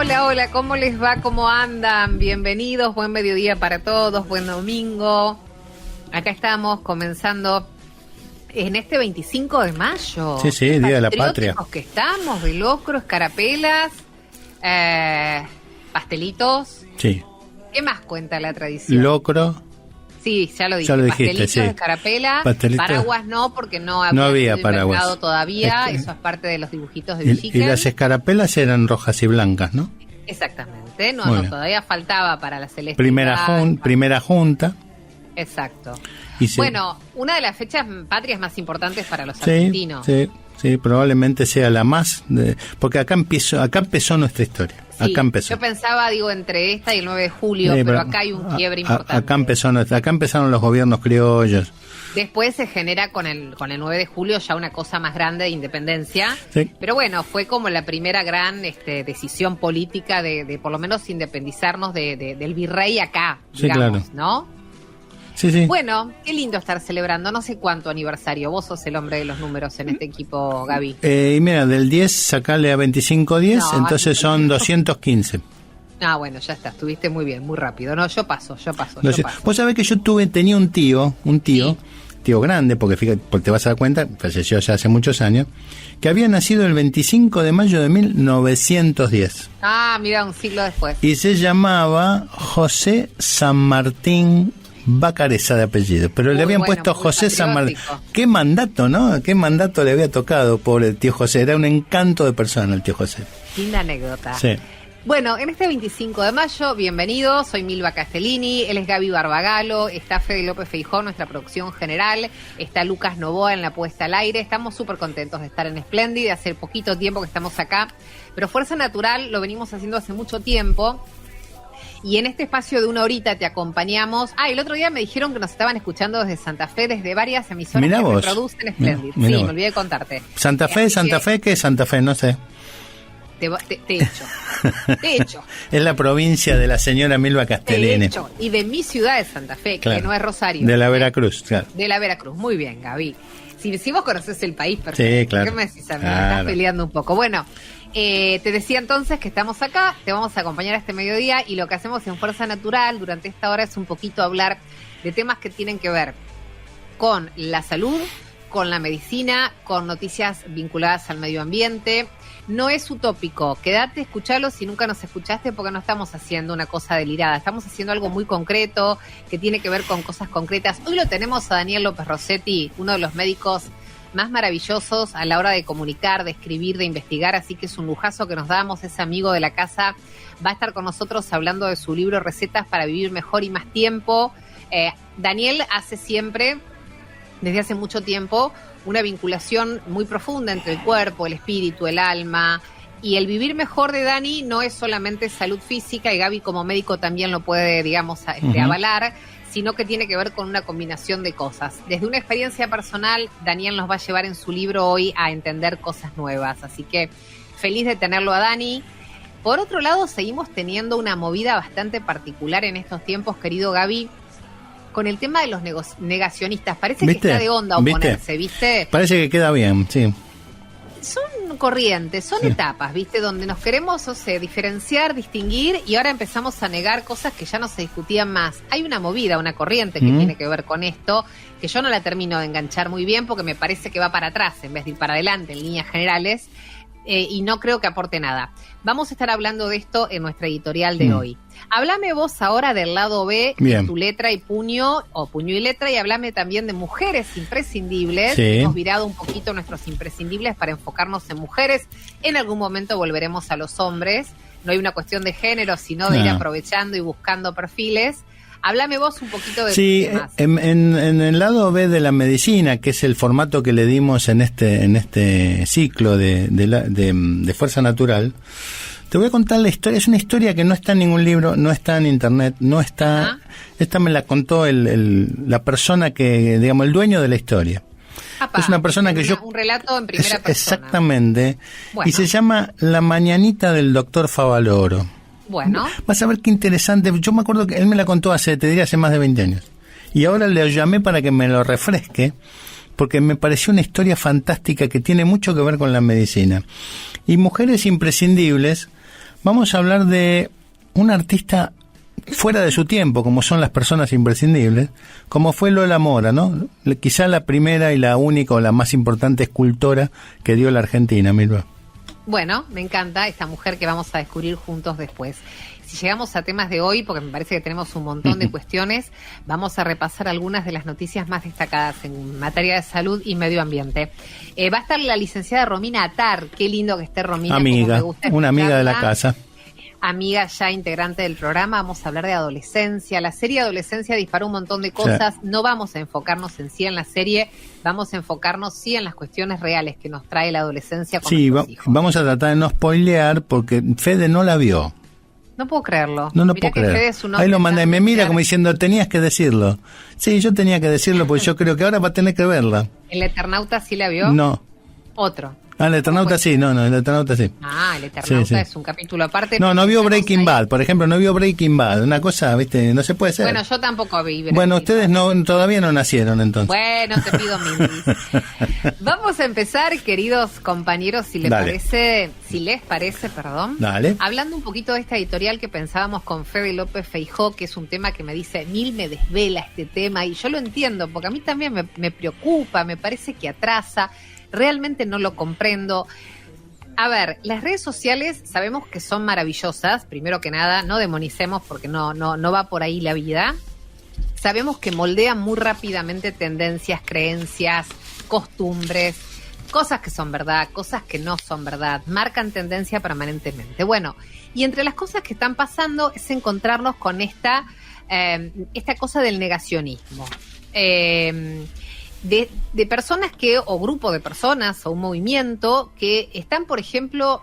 Hola, hola, ¿cómo les va? ¿Cómo andan? Bienvenidos, buen mediodía para todos, buen domingo. Acá estamos comenzando en este 25 de mayo. Sí, sí, Día de la Patria. Que estamos, de locro, escarapelas, pastelitos. Sí. ¿Qué más cuenta la tradición? Locro. Sí, ya lo dije. Ya lo dijiste, pastelitos, sí. Escarapela, Pastelitos. Paraguas no, porque no había paraguas todavía. Eso es parte de los dibujitos de Villiquen. Y las escarapelas eran rojas y blancas, ¿no? Exactamente, no, Bueno. no, todavía faltaba para la celeste. Primera junta. Exacto. Y sí. Bueno, una de las fechas patrias más importantes para los Sí, argentinos. sí, probablemente sea la más, porque acá empezó nuestra historia. Sí, acá empezó. Yo pensaba, entre esta y el 9 de julio, pero acá hay un quiebre importante. Acá empezaron los gobiernos criollos. Después se genera con el 9 de julio ya una cosa más grande de independencia. Sí. Pero bueno, fue como la primera gran decisión política de por lo menos independizarnos del virrey acá, Sí, digamos, claro. ¿no? Sí, sí. Bueno, qué lindo estar celebrando, no sé cuánto aniversario. Vos sos el hombre de los números en este equipo, Gaby. Y mira, del 10 sacale a 25 10, No, entonces son 215. Ah, bueno, ya está, estuviste muy bien, muy rápido. No, yo paso. Vos sabés que yo tenía un tío, Sí. tío grande, porque fíjate, te vas a dar cuenta, falleció ya hace muchos años, que había nacido el 25 de mayo de 1910. Ah, mira, un siglo después. Y se llamaba José San Martín Bacareza de apellido, pero le habían puesto José San Martín. Qué mandato, ¿no? Qué mandato le había tocado, pobre el tío José. Era un encanto de persona el tío José. Linda anécdota. Sí. Bueno, en este 25 de mayo, bienvenidos, soy Milva Castellini, él es Gaby Barbagalo, está Fede López Feijó, nuestra producción general, está Lucas Novoa en la puesta al aire, estamos súper contentos de estar en Splendid, hace poquito tiempo que estamos acá, pero Fuerza Natural lo venimos haciendo hace mucho tiempo. Y en este espacio de una horita te acompañamos. El otro día me dijeron que nos estaban escuchando desde Santa Fe, desde varias emisoras Mirá que vos. reproducen Splendid. Mirá Sí, vos. me olvidé de contarte. Santa Fe, ¿qué es Santa Fe? No sé. Te he hecho. Es la provincia de la señora Milva Castellini. Y de mi ciudad de Santa Fe, Claro. que no es Rosario. De la Veracruz, claro. De la Veracruz. Muy bien, Gaby. Si vos conocés el país, perfecto. Sí, claro. ¿Qué me decís a mí? Claro. Estás peleando un poco. Bueno, te decía entonces que estamos acá, te vamos a acompañar a este mediodía y lo que hacemos en Fuerza Natural durante esta hora es un poquito hablar de temas que tienen que ver con la salud, con la medicina, con noticias vinculadas al medio ambiente. No es utópico, quédate, escuchalo si nunca nos escuchaste, porque no estamos haciendo una cosa delirada, estamos haciendo algo muy concreto que tiene que ver con cosas concretas. Hoy lo tenemos a Daniel López Rossetti, uno de los médicos más maravillosos a la hora de comunicar, de escribir, de investigar, así que es un lujazo que nos damos, es amigo de la casa, va a estar con nosotros hablando de su libro Recetas para Vivir Mejor y Más Tiempo. Daniel hace siempre, desde hace mucho tiempo, una vinculación muy profunda entre el cuerpo, el espíritu, el alma, y el vivir mejor de Dani no es solamente salud física, y Gaby como médico también lo puede, digamos, avalar, sino que tiene que ver con una combinación de cosas. Desde una experiencia personal, Daniel nos va a llevar en su libro hoy a entender cosas nuevas, así que feliz de tenerlo a Dani. Por otro lado, seguimos teniendo una movida bastante particular en estos tiempos, querido Gaby, con el tema de los negacionistas. Parece ¿Viste? que está de onda oponerse, ¿viste? Parece que queda bien, sí. Son corrientes, son etapas, ¿viste? Donde nos queremos, diferenciar, distinguir, y ahora empezamos a negar cosas que ya no se discutían más. Hay una movida, una corriente que tiene que ver con esto, que yo no la termino de enganchar muy bien porque me parece que va para atrás en vez de ir para adelante en líneas generales, y no creo que aporte nada. Vamos a estar hablando de esto en nuestra editorial de hoy. Háblame vos ahora del lado B, de tu letra y puño, o puño y letra, y háblame también de mujeres imprescindibles. Sí. Hemos virado un poquito nuestros imprescindibles para enfocarnos en mujeres. En algún momento volveremos a los hombres. No hay una cuestión de género, sino de ir aprovechando y buscando perfiles. Háblame vos un poquito de tus temas. En el lado B de la medicina, que es el formato que le dimos en este ciclo de Fuerza Natural, te voy a contar la historia. Es una historia que no está en ningún libro, no está en internet, no está. Esta me la contó la persona que, digamos, el dueño de la historia. Es una persona que un relato en primera persona. Exactamente. Bueno. Y se llama La Mañanita del Doctor Favaloro. Bueno. Vas a ver qué interesante. Yo me acuerdo que él me la contó hace más de 20 años. Y ahora le llamé para que me lo refresque, porque me pareció una historia fantástica que tiene mucho que ver con la medicina. Y mujeres imprescindibles, vamos a hablar de un artista fuera de su tiempo, como son las personas imprescindibles, como fue Lola Mora, ¿no? Quizá la primera y la única o la más importante escultora que dio la Argentina, Milva. Bueno, me encanta esta mujer que vamos a descubrir juntos después. Si llegamos a temas de hoy, porque me parece que tenemos un montón de cuestiones, vamos a repasar algunas de las noticias más destacadas en materia de salud y medio ambiente. Va a estar la licenciada Romina Atar, qué lindo que esté Romina. Amiga, una amiga de la casa. Amiga ya integrante del programa, vamos a hablar de adolescencia. La serie Adolescencia disparó un montón de cosas. No vamos a enfocarnos en sí en la serie, vamos a enfocarnos sí en las cuestiones reales que nos trae la adolescencia con nuestros hijos. Vamos a tratar de no spoilear porque Fede no la vio. No puedo creerlo. No puedo creer. Ahí lo manda y me mira como diciendo, tenías que decirlo. Sí, yo tenía que decirlo porque yo creo que ahora va a tener que verla. ¿El Eternauta sí la vio? No. Otro. Ah, el Eternauta sí, el Eternauta sí. Ah, el Eternauta es un capítulo aparte. No vio Breaking Bad, por ejemplo, no vio Breaking Bad. Una cosa, viste, no se puede ser. Bueno, yo tampoco vi Breaking Bueno, ustedes todavía no nacieron entonces. Bueno, te pido mindis. Vamos a empezar, queridos compañeros, si les parece, Dale. Hablando un poquito de esta editorial que pensábamos con Fede López Feijó, que es un tema que me dice, me desvela este tema, y yo lo entiendo, porque a mí también me preocupa, me parece que atrasa. Realmente no lo comprendo. A ver, las redes sociales sabemos que son maravillosas, primero que nada, no demonicemos porque no va por ahí la vida. Sabemos que moldean muy rápidamente tendencias, creencias, costumbres, cosas que son verdad, cosas que no son verdad, marcan tendencia permanentemente. Bueno, y entre las cosas que están pasando es encontrarnos con esta cosa del negacionismo. De personas o grupo de personas o un movimiento que están, por ejemplo,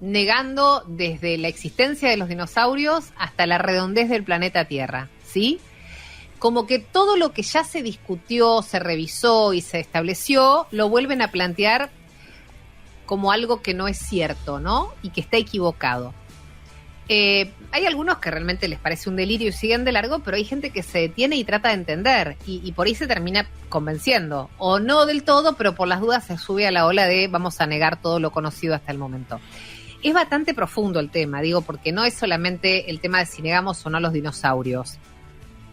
negando desde la existencia de los dinosaurios hasta la redondez del planeta Tierra, ¿sí? Como que todo lo que ya se discutió, se revisó y se estableció, lo vuelven a plantear como algo que no es cierto, ¿no? Y que está equivocado. Hay algunos que realmente les parece un delirio y siguen de largo, pero hay gente que se detiene y trata de entender y por ahí se termina convenciendo, o no del todo, pero por las dudas se sube a la ola de vamos a negar todo lo conocido hasta el momento. Es bastante profundo el tema, porque no es solamente el tema de si negamos o no los dinosaurios,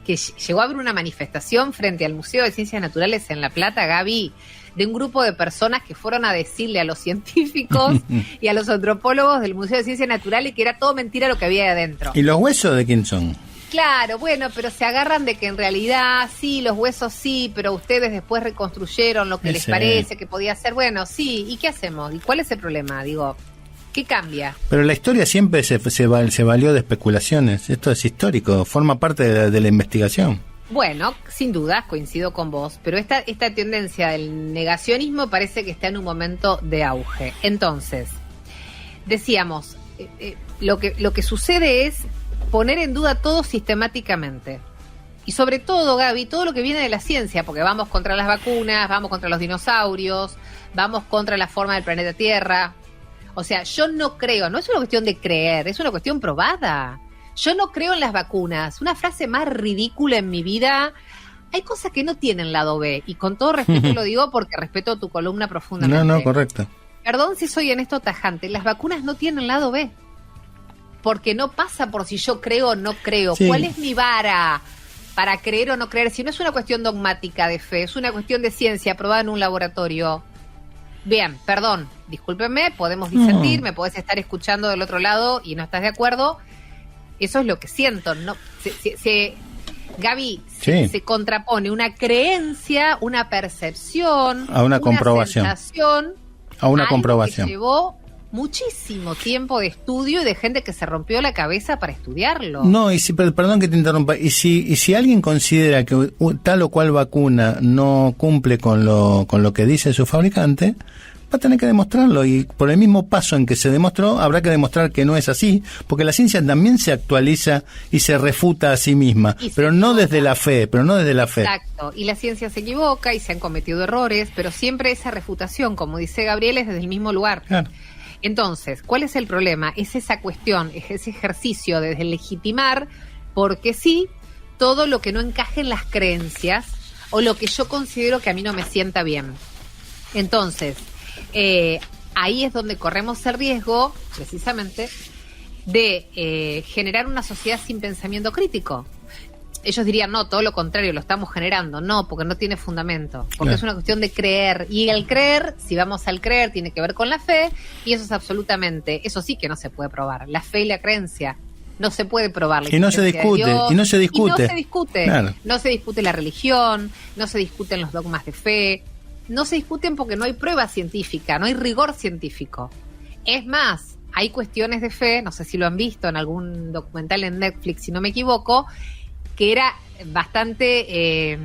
que llegó a haber una manifestación frente al Museo de Ciencias Naturales en La Plata, Gaby, de un grupo de personas que fueron a decirle a los científicos y a los antropólogos del Museo de Ciencias Naturales que era todo mentira lo que había ahí adentro. ¿Y los huesos de quién son? Claro, bueno, pero se agarran de que en realidad sí, los huesos sí, pero ustedes después reconstruyeron lo que les parece que podía ser. Bueno, sí, ¿y qué hacemos? ¿Y cuál es el problema? ¿Qué cambia? Pero la historia siempre se valió de especulaciones. Esto es histórico, forma parte de la investigación. Bueno, sin dudas, coincido con vos, pero esta tendencia del negacionismo parece que está en un momento de auge. Entonces, decíamos, lo que sucede es poner en duda todo sistemáticamente. Y sobre todo, Gaby, todo lo que viene de la ciencia, porque vamos contra las vacunas, vamos contra los dinosaurios, vamos contra la forma del planeta Tierra. O sea, yo no creo, no es una cuestión de creer, es una cuestión probada. Yo no creo en las vacunas. Una frase más ridícula en mi vida. Hay cosas que no tienen lado B. Y con todo respeto lo digo porque respeto tu columna profundamente. No, correcto. Perdón si soy en esto tajante. Las vacunas no tienen lado B. Porque no pasa por si yo creo o no creo. Sí. ¿Cuál es mi vara para creer o no creer? Si no es una cuestión dogmática de fe, es una cuestión de ciencia probada en un laboratorio. Bien, perdón, discúlpenme, podemos disentir, me podés estar escuchando del otro lado y no estás de acuerdo. Eso es lo que siento, ¿no? Gaby, se contrapone una creencia, una percepción, a una comprobación, sensación, a una comprobación. Que llevó muchísimo tiempo de estudio y de gente que se rompió la cabeza para estudiarlo. No, perdón que te interrumpa, y si alguien considera que tal o cual vacuna no cumple con lo que dice su fabricante, va a tener que demostrarlo, y por el mismo paso en que se demostró, habrá que demostrar que no es así, porque la ciencia también se actualiza y se refuta a sí misma, pero no desde la fe, Exacto, y la ciencia se equivoca y se han cometido errores, pero siempre esa refutación, como dice Gabriel, es desde el mismo lugar. Claro. Entonces, ¿cuál es el problema? Es esa cuestión, es ese ejercicio de legitimar, porque sí, todo lo que no encaje en las creencias o lo que yo considero que a mí no me sienta bien. Entonces, ahí es donde corremos el riesgo, precisamente, de generar una sociedad sin pensamiento crítico. Ellos dirían, no, todo lo contrario, lo estamos generando. No, porque no tiene fundamento. Porque es una cuestión de creer. Y el creer, si vamos al creer, tiene que ver con la fe. Y eso es absolutamente, eso sí que no se puede probar. La fe y la creencia no se puede probar. Y no se discute. Dios, y no se discute. Y no se discute. Claro. No se discute la religión, no se discuten los dogmas de fe. No se discuten porque no hay prueba científica, no hay rigor científico. Es más, hay cuestiones de fe, no sé si lo han visto en algún documental en Netflix, si no me equivoco, que era bastante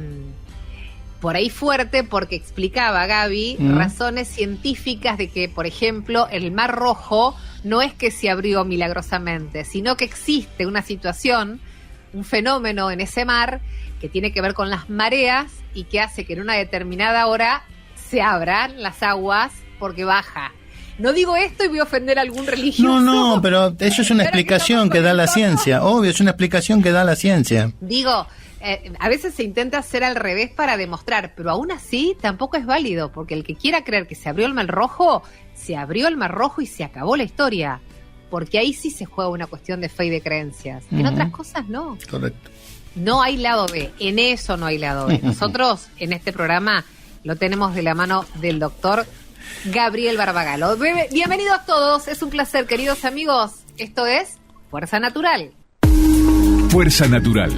por ahí fuerte porque explicaba, Gaby, razones científicas de que, por ejemplo, el Mar Rojo no es que se abrió milagrosamente, sino que existe una situación, un fenómeno en ese mar que tiene que ver con las mareas y que hace que en una determinada hora se abran las aguas porque baja. No digo esto y voy a ofender a algún religioso. No, pero eso es una explicación que da la ciencia. Obvio, es una explicación que da la ciencia. Digo, a veces se intenta hacer al revés para demostrar, pero aún así tampoco es válido, porque el que quiera creer que se abrió el Mar Rojo, se abrió el Mar Rojo y se acabó la historia. Porque ahí sí se juega una cuestión de fe y de creencias. En otras cosas no. Correcto. No hay lado B, en eso no hay lado B. Nosotros en este programa lo tenemos de la mano del doctor Gabriel Barbagallo. Bienvenidos todos, es un placer, queridos amigos. Esto es Fuerza Natural. Fuerza Natural.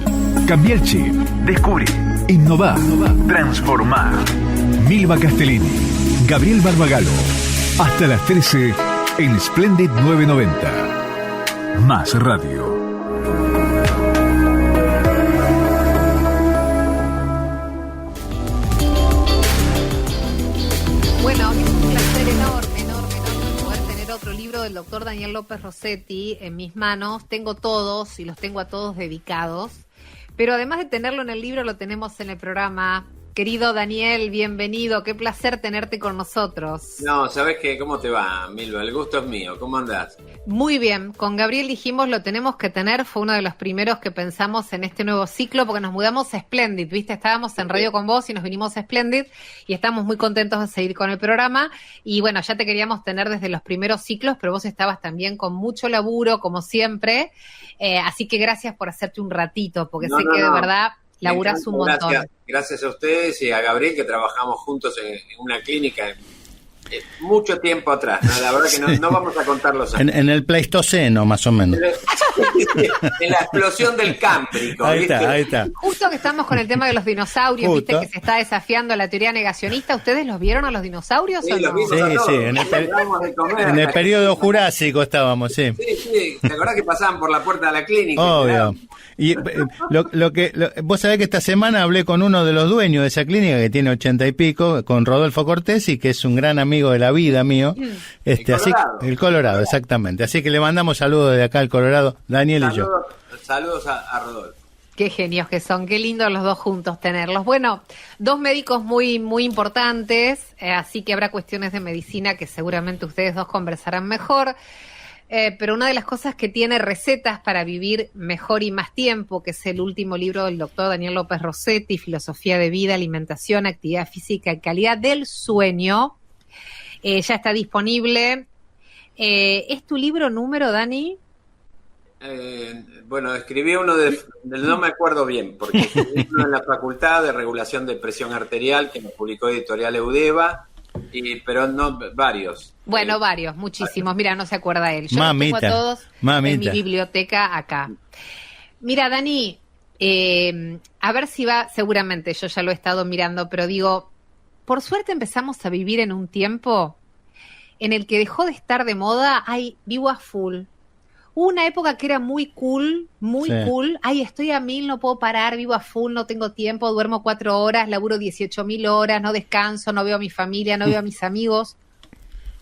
Cambia el chip. Descubre. Innová. Transformá. Milva Castellini. Gabriel Barbagallo. Hasta las 13 en Splendid 990. Más radio. Bueno, es un placer enorme poder tener otro libro del doctor Daniel López Rossetti en mis manos. Tengo todos y los tengo a todos dedicados. Pero además de tenerlo en el libro, lo tenemos en el programa. Querido Daniel, bienvenido. Qué placer tenerte con nosotros. No, ¿sabés qué? ¿Cómo te va, Milva? El gusto es mío. ¿Cómo andás? Muy bien. Con Gabriel dijimos lo tenemos que tener. Fue uno de los primeros que pensamos en este nuevo ciclo porque nos mudamos a Splendid, ¿viste? Estábamos en Radio con vos y nos vinimos a Splendid y estamos muy contentos de seguir con el programa. Y bueno, ya te queríamos tener desde los primeros ciclos, pero vos estabas también con mucho laburo, como siempre. Así que gracias por hacerte un ratito, porque sé que de verdad laburás un montón. Gracias a ustedes y a Gabriel, que trabajamos juntos en una clínica mucho tiempo atrás, ¿no? La verdad que no vamos a contar los años. En el Pleistoceno, más o menos. En la explosión del Cámbrico. Ahí está. Justo que estamos con el tema de los dinosaurios, viste que se está desafiando la teoría negacionista. ¿Ustedes los vieron a los dinosaurios o no? Sí, en el periodo jurásico estábamos, sí. Sí, ¿te acordás que pasaban por la puerta de la clínica? Obvio. Y vos sabés que esta semana hablé con uno de los dueños de esa clínica que tiene 80 y pico, con Rodolfo Cortesi, que es un gran amigo de la vida mío. El Colorado, exactamente. Así que le mandamos saludos de acá al Colorado, Daniel y yo. Saludos a Rodolfo. Qué genios que son, qué lindo los dos juntos tenerlos. Bueno, dos médicos muy, muy importantes, así que habrá cuestiones de medicina que seguramente ustedes dos conversarán mejor. Pero una de las cosas que tiene Recetas para vivir mejor y más tiempo, que es el último libro del doctor Daniel López Rossetti, Filosofía de Vida, Alimentación, Actividad Física y Calidad del Sueño, ya está disponible. ¿Es tu libro número, Dani? Bueno, escribí uno no me acuerdo bien, porque escribí uno en la Facultad de Regulación de Presión Arterial, que me publicó Editorial Eudeva, pero no varios. Bueno, varios, muchísimos. Mira, no se acuerda él. Yo los tengo a todos en mi biblioteca acá. Mira, Dani, a ver si va, seguramente yo ya lo he estado mirando, pero digo, por suerte empezamos a vivir en un tiempo en el que dejó de estar de moda, vivo a full. Hubo una época que era muy cool, cool. Estoy a 1000, no puedo parar, vivo a full, no tengo tiempo, duermo 4 horas, laburo 18.000 horas, no descanso, no veo a mi familia, no veo a mis amigos.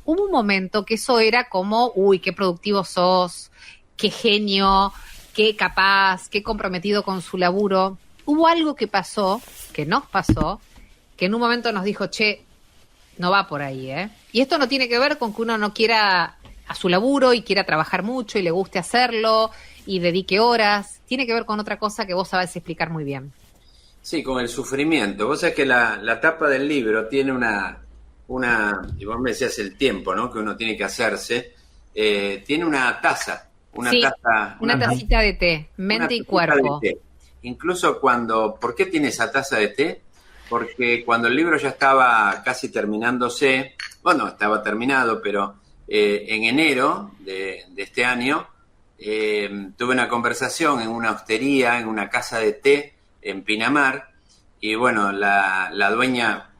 Hubo un momento que eso era como, qué productivo sos, qué genio, qué capaz, qué comprometido con su laburo. Hubo algo que pasó, que nos pasó, que en un momento nos dijo, no va por ahí, ¿eh? Y esto no tiene que ver con que uno no quiera a su laburo y quiera trabajar mucho y le guste hacerlo y dedique horas. Tiene que ver con otra cosa que vos sabés explicar muy bien. Sí, con el sufrimiento. Vos sabés que la tapa del libro tiene y vos me decías el tiempo, ¿no?, que uno tiene que hacerse. Tiene una taza una tacita de té, mente y cuerpo. Incluso ¿por qué tiene esa taza de té? Porque cuando el libro ya estaba casi terminándose, bueno, estaba terminado, pero en enero de este año tuve una conversación en una hostería, en una casa de té en Pinamar, y bueno, la dueña,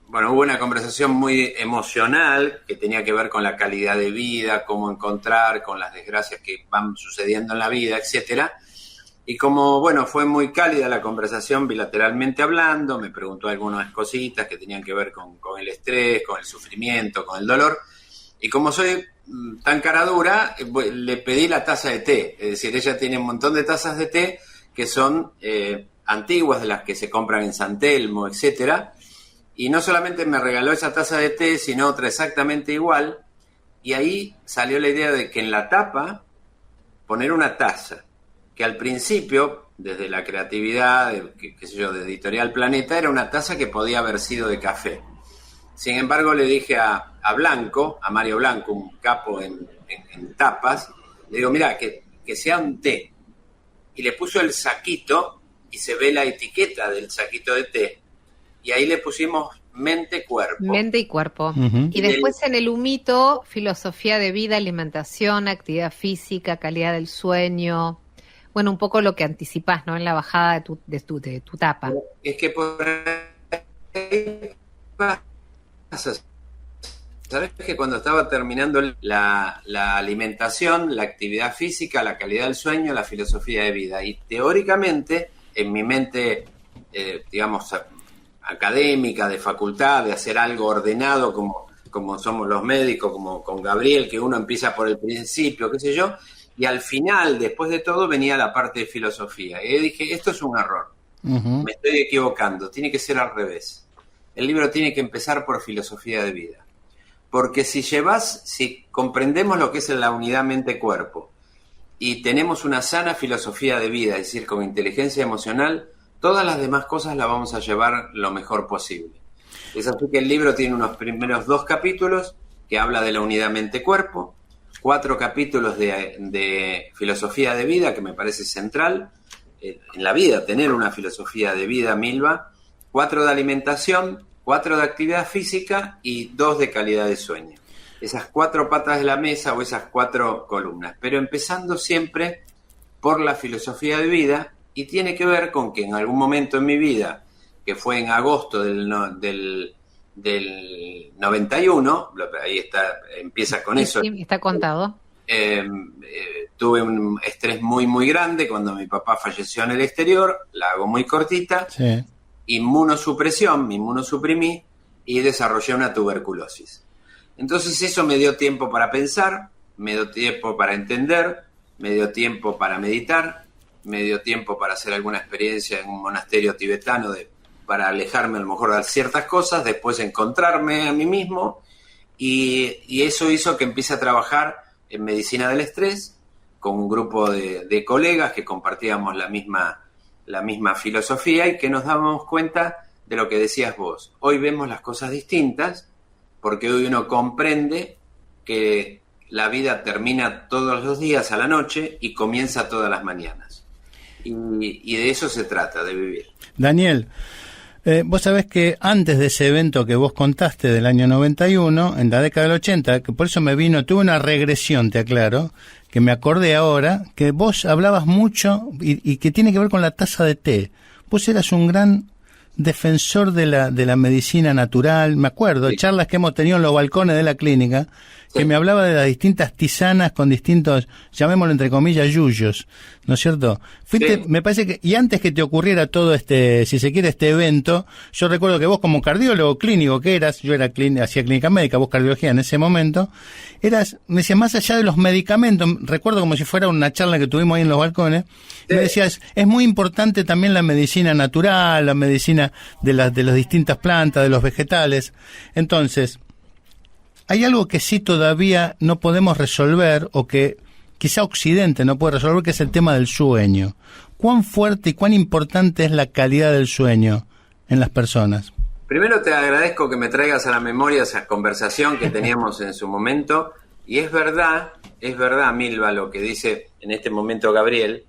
bueno, hubo una conversación muy emocional que tenía que ver con la calidad de vida, cómo encontrar, con las desgracias que van sucediendo en la vida, etcétera. Y como, bueno, fue muy cálida la conversación bilateralmente hablando, me preguntó algunas cositas que tenían que ver con el estrés, con el sufrimiento, con el dolor. Y como soy tan cara dura, le pedí la taza de té. Es decir, ella tiene un montón de tazas de té que son antiguas, de las que se compran en San Telmo, etcétera. Y no solamente me regaló esa taza de té, sino otra exactamente igual. Y ahí salió la idea de que en la tapa poner una taza, que al principio, desde la creatividad, de Editorial Planeta, era una taza que podía haber sido de café. Sin embargo, le dije a Blanco, a Mario Blanco, un capo en tapas, le digo, mira, que sea un té. Y le puso el saquito, y se ve la etiqueta del saquito de té, y ahí le pusimos mente-cuerpo. Mente y cuerpo. Uh-huh. Y después en el humito, filosofía de vida, alimentación, actividad física, calidad del sueño. Bueno, un poco lo que anticipás, ¿no? En la bajada de tu tapa. Es que por ahí pasa. ¿Sabes que cuando estaba terminando la alimentación, la actividad física, la calidad del sueño, la filosofía de vida? Y teóricamente, en mi mente, digamos, académica, de facultad, de hacer algo ordenado como somos los médicos, como con Gabriel, que uno empieza por el principio, qué sé yo, y al final, después de todo, venía la parte de filosofía. Y yo dije, esto es un error, me estoy equivocando, tiene que ser al revés. El libro tiene que empezar por filosofía de vida. Porque si comprendemos lo que es la unidad mente-cuerpo y tenemos una sana filosofía de vida, es decir, con inteligencia emocional, todas las demás cosas las vamos a llevar lo mejor posible. Es así que el libro tiene unos primeros 2 capítulos que habla de la unidad mente-cuerpo, 4 capítulos de filosofía de vida, que me parece central en la vida, tener una filosofía de vida, Milva, 4 de alimentación, 4 de actividad física y 2 de calidad de sueño. Esas 4 patas de la mesa o esas 4 columnas, pero empezando siempre por la filosofía de vida, y tiene que ver con que en algún momento en mi vida, que fue en agosto del 91, ahí empieza con eso. Sí, está contado. Tuve un estrés muy, muy grande cuando mi papá falleció en el exterior, la hago muy cortita, sí. Inmunosupresión, me inmunosuprimí y desarrollé una tuberculosis. Entonces eso me dio tiempo para pensar, me dio tiempo para entender, me dio tiempo para meditar, me dio tiempo para hacer alguna experiencia en un monasterio tibetano para alejarme a lo mejor de ciertas cosas, después encontrarme a mí mismo y eso hizo que empiece a trabajar en medicina del estrés con un grupo de colegas que compartíamos la misma filosofía y que nos dábamos cuenta de lo que decías vos. Hoy vemos las cosas distintas porque hoy uno comprende que la vida termina todos los días a la noche y comienza todas las mañanas. Y de eso se trata, de vivir. Daniel, vos sabés que antes de ese evento que vos contaste del año 91, en la década del 80, que por eso tuve una regresión, te aclaro, que me acordé ahora, que vos hablabas mucho y que tiene que ver con la taza de té. Vos eras un gran defensor de la medicina natural, me acuerdo, sí. Charlas que hemos tenido en los balcones de la clínica, sí. Que me hablaba de las distintas tisanas con distintos, llamémoslo entre comillas, yuyos, ¿no es cierto? Fuiste, sí. Me parece que, y antes que te ocurriera todo si se quiere, este evento, yo recuerdo que vos como cardiólogo clínico que eras, yo hacía clínica médica, vos cardiología en ese momento, me decías, más allá de los medicamentos, recuerdo como si fuera una charla que tuvimos ahí en los balcones, sí. Me decías, es muy importante también la medicina natural, la medicina de las distintas plantas, de los vegetales. Entonces, hay algo que sí todavía no podemos resolver, o que quizá Occidente no puede resolver, que es el tema del sueño. ¿Cuán fuerte y cuán importante es la calidad del sueño en las personas? Primero te agradezco que me traigas a la memoria esa conversación que teníamos en su momento, y es verdad, es verdad, Milva, lo que dice en este momento Gabriel,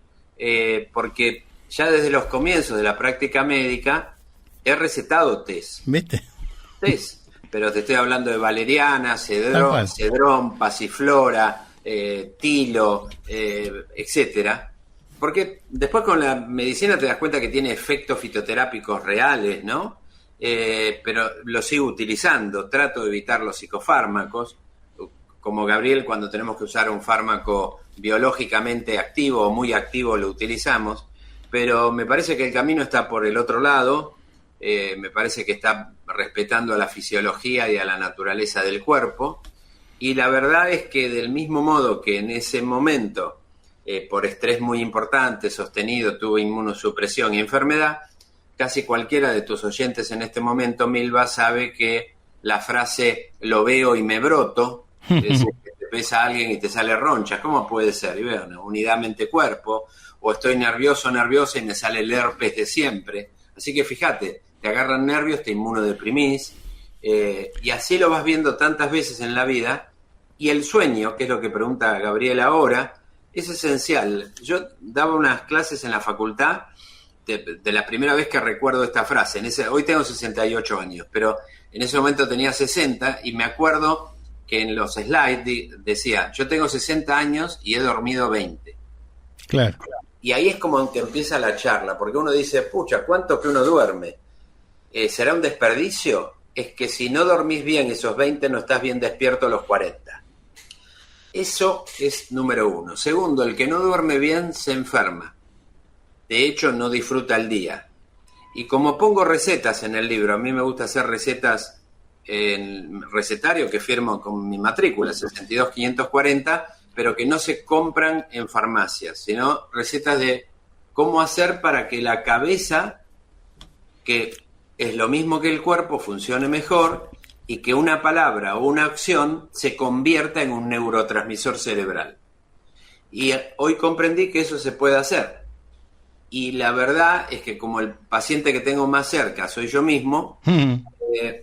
porque ya desde los comienzos de la práctica médica he recetado test. ¿Viste? Test, pero te estoy hablando de valeriana, cedrón, pasiflora, tilo, etcétera. Porque después con la medicina te das cuenta que tiene efectos fitoterápicos reales, ¿no? Pero lo sigo utilizando, trato de evitar los psicofármacos, como Gabriel, cuando tenemos que usar un fármaco biológicamente activo o muy activo lo utilizamos, pero me parece que el camino está por el otro lado, me parece que está respetando a la fisiología y a la naturaleza del cuerpo, y la verdad es que del mismo modo que en ese momento, por estrés muy importante, sostenido, tuve inmunosupresión y enfermedad, casi cualquiera de tus oyentes en este momento, Milva, sabe que la frase "lo veo y me broto", es decir, que te ves a alguien y te sale roncha, ¿cómo puede ser? Y bueno, unidad mente-cuerpo, o estoy nerviosa y me sale el herpes de siempre. Así que fíjate, te agarran nervios, te inmunodeprimís, y así lo vas viendo tantas veces en la vida. Y el sueño, que es lo que pregunta Gabriel ahora, es esencial. Yo daba unas clases en la facultad de la primera vez que recuerdo esta frase. Hoy tengo 68 años, pero en ese momento tenía 60 y me acuerdo que en los slides decía, yo tengo 60 años y he dormido 20. Claro. Y ahí es como que empieza la charla, porque uno dice, pucha, ¿cuánto que uno duerme? ¿Será un desperdicio? Es que si no dormís bien esos 20, no estás bien despierto a los 40. Eso es número uno. Segundo, el que no duerme bien se enferma. De hecho, no disfruta el día. Y como pongo recetas en el libro, a mí me gusta hacer recetas en recetario que firmo con mi matrícula, 62540, pero que no se compran en farmacias, sino recetas de cómo hacer para que la cabeza, que es lo mismo que el cuerpo, funcione mejor y que una palabra o una acción se convierta en un neurotransmisor cerebral. Y hoy comprendí que eso se puede hacer. Y la verdad es que como el paciente que tengo más cerca soy yo mismo,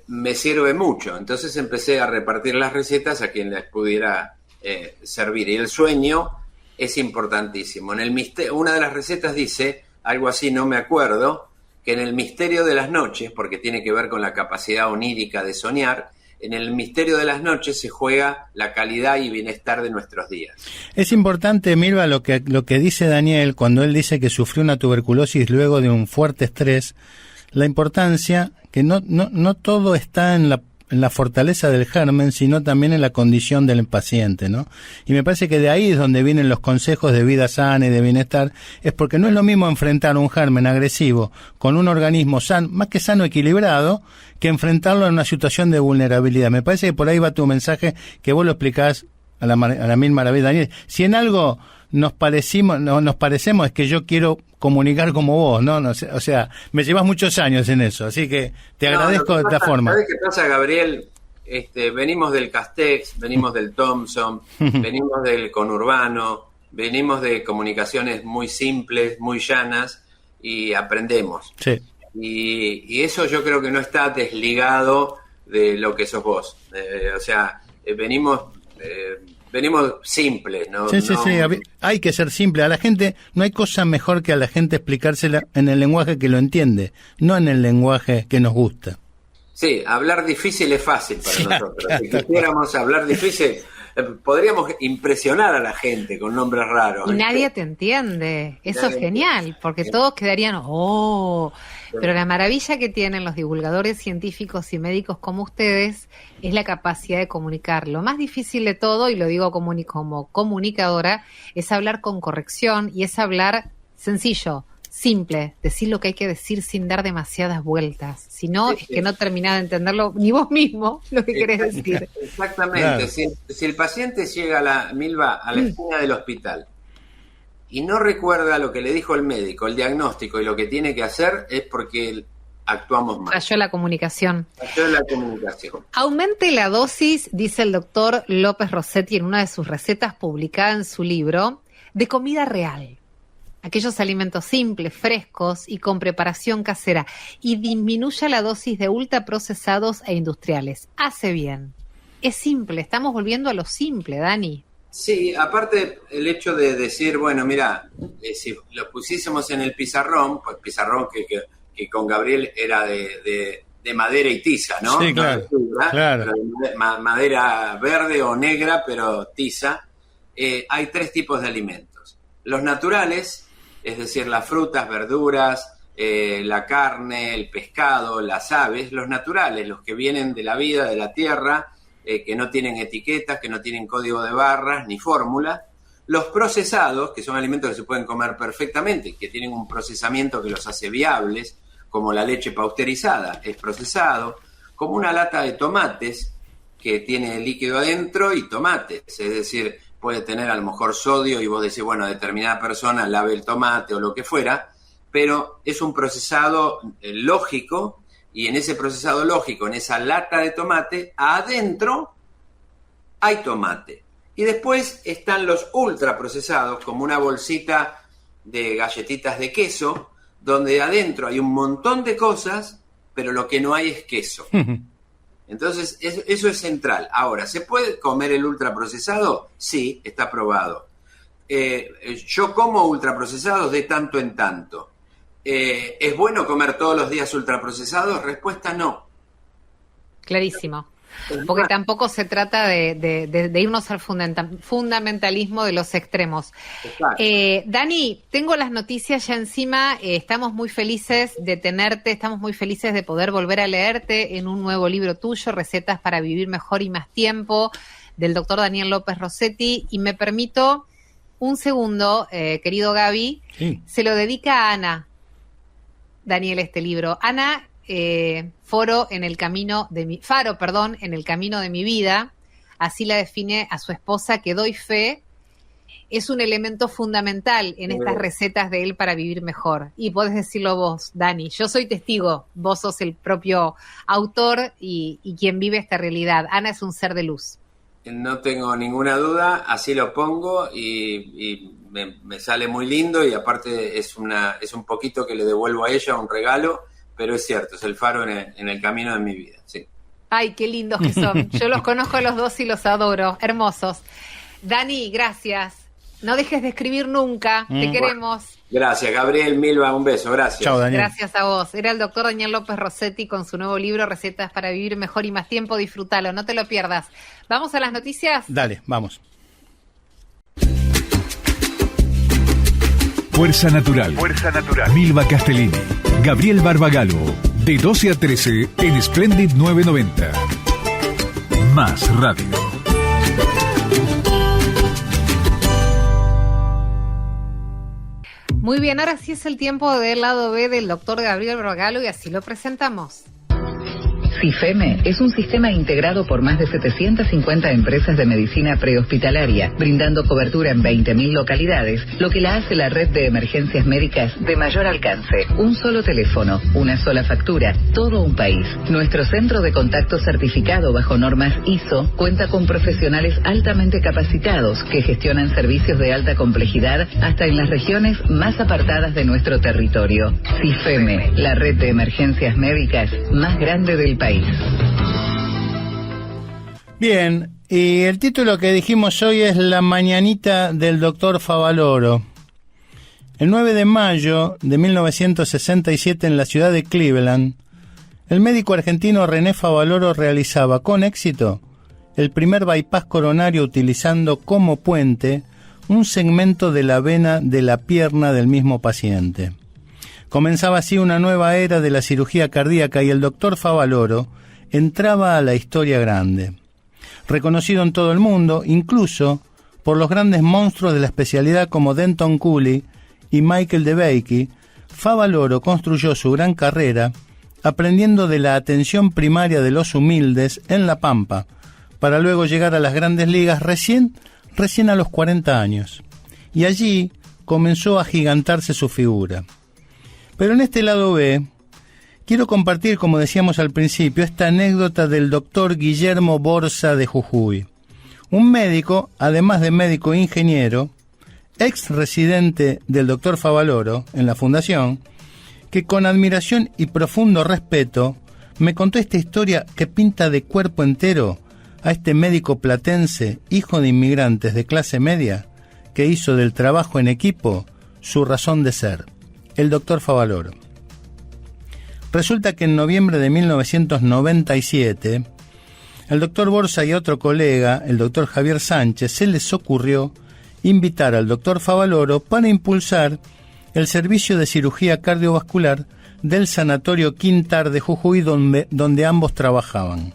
me sirve mucho. Entonces empecé a repartir las recetas a quien les pudiera servir. Y el sueño es importantísimo. Una de las recetas dice, algo así, no me acuerdo, que en el misterio de las noches, porque tiene que ver con la capacidad onírica de soñar, en el misterio de las noches se juega la calidad y bienestar de nuestros días. Es importante, Milva, lo que dice Daniel cuando él dice que sufrió una tuberculosis luego de un fuerte estrés, la importancia que no todo está en la fortaleza del germen, sino también en la condición del paciente, ¿no? Y me parece que de ahí es donde vienen los consejos de vida sana y de bienestar, es porque no es lo mismo enfrentar un germen agresivo con un organismo sano, más que sano, equilibrado, que enfrentarlo en una situación de vulnerabilidad. Me parece que por ahí va tu mensaje, que vos lo explicás a la mil maravillas, Daniel. Si en algo nos parecemos es que yo quiero comunicar como vos, ¿no? O sea, me llevas muchos años en eso, así que te agradezco de esta forma. ¿Sabés qué pasa, Gabriel? Venimos del Castex, venimos del Thomson, venimos del conurbano, venimos de comunicaciones muy simples, muy llanas, y aprendemos. Sí. Y eso yo creo que no está desligado de lo que sos vos. Venimos simples, ¿no? Sí, hay que ser simple. A la gente, no hay cosa mejor que a la gente explicársela en el lenguaje que lo entiende, no en el lenguaje que nos gusta. Sí, hablar difícil es fácil para nosotros. Si quisiéramos hablar difícil, podríamos impresionar a la gente con nombres raros. Y nadie te entiende. Eso es genial, porque todos quedarían, Pero la maravilla que tienen los divulgadores científicos y médicos como ustedes es la capacidad de comunicar. Lo más difícil de todo, y lo digo como comunicadora, es hablar con corrección y es hablar sencillo, simple, decir lo que hay que decir sin dar demasiadas vueltas. Si no, es que no terminás de entenderlo ni vos mismo lo que querés decir. Exactamente. Claro. Si el paciente llega a la esquina del hospital y no recuerda lo que le dijo el médico, el diagnóstico y lo que tiene que hacer, es porque actuamos mal. Falló la comunicación. Comunicación. Aumente la dosis, dice el doctor López Rossetti en una de sus recetas publicada en su libro, de comida real. Aquellos alimentos simples, frescos y con preparación casera. Y disminuya la dosis de ultraprocesados e industriales. Hace bien. Es simple, estamos volviendo a lo simple, Dani. Sí, aparte el hecho de decir, bueno, mira, si lo pusiésemos en el pizarrón, pues pizarrón que con Gabriel era de madera y tiza, ¿no? Sí, claro, no fibra, claro. Madera verde o negra, pero tiza. Hay 3 tipos de alimentos. Los naturales, es decir, las frutas, verduras, la carne, el pescado, las aves, los naturales, los que vienen de la vida, de la tierra, que no tienen etiquetas, que no tienen código de barras ni fórmula. Los procesados, que son alimentos que se pueden comer perfectamente, que tienen un procesamiento que los hace viables, como la leche pasteurizada, es procesado, como una lata de tomates que tiene líquido adentro y tomates, es decir, puede tener a lo mejor sodio y vos decís, bueno, determinada persona lave el tomate o lo que fuera, pero es un procesado lógico, y en ese procesado lógico, en esa lata de tomate, adentro hay tomate. Y después están los ultraprocesados, como una bolsita de galletitas de queso, donde adentro hay un montón de cosas, pero lo que no hay es queso. Entonces, eso es central. Ahora, ¿se puede comer el ultraprocesado? Sí, está probado. Yo como ultraprocesados de tanto en tanto. ¿Es bueno comer todos los días ultraprocesados? Respuesta no. Clarísimo. Porque tampoco se trata de irnos al fundamentalismo de los extremos. Dani, tengo las noticias ya encima. Estamos muy felices de tenerte, estamos muy felices de poder volver a leerte en un nuevo libro tuyo, Recetas para vivir mejor y más tiempo, del doctor Daniel López Rossetti. Y me permito un segundo, querido Gaby, Sí. Se lo dedica a Ana, Daniel, este libro. Ana, faro en el camino de mi vida, así la define a su esposa, que doy fe, es un elemento fundamental en estas recetas de él para vivir mejor. Y podés decirlo vos, Dani, yo soy testigo, vos sos el propio autor y quien vive esta realidad. Ana es un ser de luz. No tengo ninguna duda, así lo pongo y me sale muy lindo, y aparte es un poquito que le devuelvo a ella, un regalo, pero es cierto, es el faro en el camino de mi vida, sí. Ay, qué lindos que son. Yo los conozco a los dos y los adoro, hermosos. Dani, gracias. No dejes de escribir nunca, te queremos. Gracias, Gabriel, Milva, un beso, gracias. Chao, Daniel. Gracias a vos. Era el doctor Daniel López Rossetti con su nuevo libro, Recetas para vivir mejor y más tiempo. Disfrútalo, no te lo pierdas. ¿Vamos a las noticias? Dale, vamos. Fuerza Natural. Milva Castellini. Gabriel Barbagalo. De 12 a 13 en Splendid 990. Más radio. Muy bien, ahora sí es el tiempo del lado B del doctor Gabriel Barbagalo y así lo presentamos. CIFEME es un sistema integrado por más de 750 empresas de medicina prehospitalaria, brindando cobertura en 20.000 localidades, lo que la hace la red de emergencias médicas de mayor alcance. Un solo teléfono, una sola factura, todo un país. Nuestro centro de contacto certificado bajo normas ISO cuenta con profesionales altamente capacitados que gestionan servicios de alta complejidad hasta en las regiones más apartadas de nuestro territorio. CIFEME, la red de emergencias médicas más grande del país. Bien, y el título que dijimos hoy es La mañanita del doctor Favaloro. El 9 de mayo de 1967 en la ciudad de Cleveland, el médico argentino René Favaloro realizaba con éxito el primer bypass coronario utilizando como puente un segmento de la vena de la pierna del mismo paciente. Comenzaba así una nueva era de la cirugía cardíaca y el doctor Favaloro entraba a la historia grande. Reconocido en todo el mundo, incluso por los grandes monstruos de la especialidad como Denton Cooley y Michael DeBakey, Favaloro construyó su gran carrera aprendiendo de la atención primaria de los humildes en La Pampa, para luego llegar a las grandes ligas recién a los 40 años. Y allí comenzó a agigantarse su figura. Pero en este lado B, quiero compartir, como decíamos al principio, esta anécdota del doctor Guillermo Borsa de Jujuy. Un médico, además de médico ingeniero, ex residente del doctor Favaloro en la fundación, que con admiración y profundo respeto me contó esta historia que pinta de cuerpo entero a este médico platense, hijo de inmigrantes de clase media, que hizo del trabajo en equipo su razón de ser, el doctor Favaloro. Resulta que en noviembre de 1997, el doctor Borsa y otro colega, el doctor Javier Sánchez, se les ocurrió invitar al doctor Favaloro para impulsar el servicio de cirugía cardiovascular del Sanatorio Quintar de Jujuy, donde ambos trabajaban.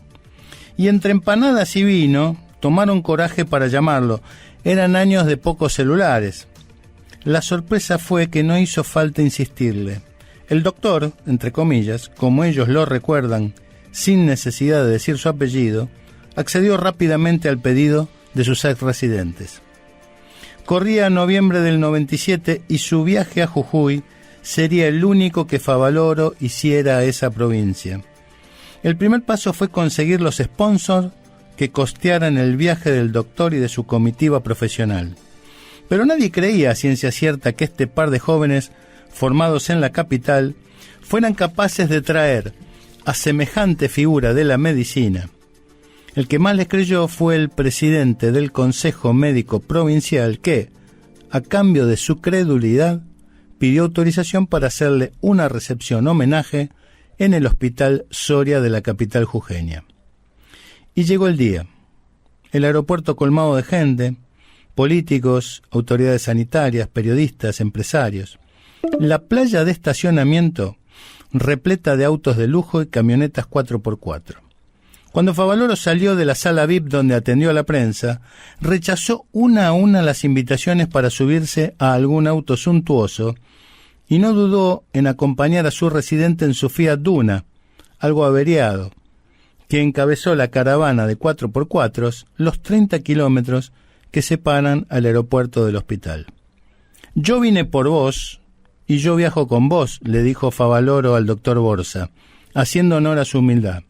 Y entre empanadas y vino, tomaron coraje para llamarlo. Eran años de pocos celulares. La sorpresa fue que no hizo falta insistirle. El doctor, entre comillas, como ellos lo recuerdan, sin necesidad de decir su apellido, accedió rápidamente al pedido de sus ex residentes. Corría noviembre del 97 y su viaje a Jujuy sería el único que Favaloro hiciera a esa provincia. El primer paso fue conseguir los sponsors que costearan el viaje del doctor y de su comitiva profesional. Pero nadie creía a ciencia cierta que este par de jóvenes formados en la capital fueran capaces de traer a semejante figura de la medicina. El que más les creyó fue el presidente del Consejo Médico Provincial que, a cambio de su credulidad, pidió autorización para hacerle una recepción homenaje en el Hospital Soria de la capital jujeña. Y llegó el día. El aeropuerto colmado de gente, políticos, autoridades sanitarias, periodistas, empresarios. La playa de estacionamiento repleta de autos de lujo y camionetas 4x4. Cuando Favaloro salió de la sala VIP donde atendió a la prensa, rechazó una a una las invitaciones para subirse a algún auto suntuoso y no dudó en acompañar a su residente en su Fiat Duna, algo averiado, que encabezó la caravana de 4x4 los 30 kilómetros que separan al aeropuerto del hospital. «Yo vine por vos y yo viajo con vos», le dijo Favaloro al doctor Borsa, haciendo honor a su humildad.